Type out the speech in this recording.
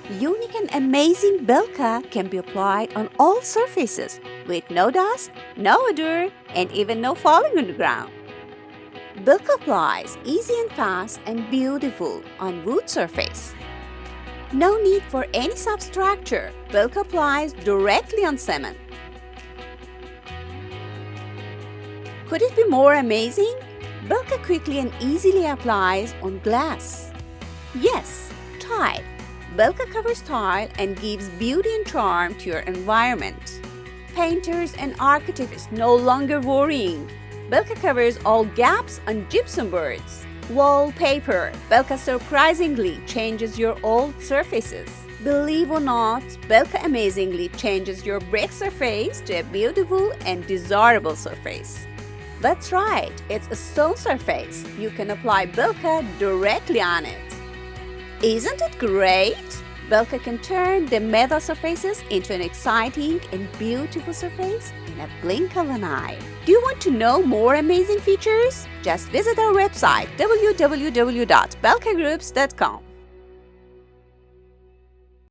Unique and amazing Belka can be applied on all surfaces with no dust, no odor, and even no falling on the ground. Belka applies easy and fast and beautiful on wood surface. No need for any substructure. Belka applies directly on cement. Could it be more amazing? Belka quickly and easily applies on glass. Yes, tile. Belka covers tile and gives beauty and charm to your environment. Painters and architects no longer worrying. Belka covers all gaps on gypsum boards. Wallpaper. Belka surprisingly changes your old surfaces. Believe or not, Belka amazingly changes your brick surface to a beautiful and desirable surface. That's right, it's a stone surface. You can apply Belka directly on it. Isn't it great? Belka can turn the metal surfaces into an exciting and beautiful surface in a blink of an eye. Do you want to know more amazing features? Just visit our website www.belkagroups.com.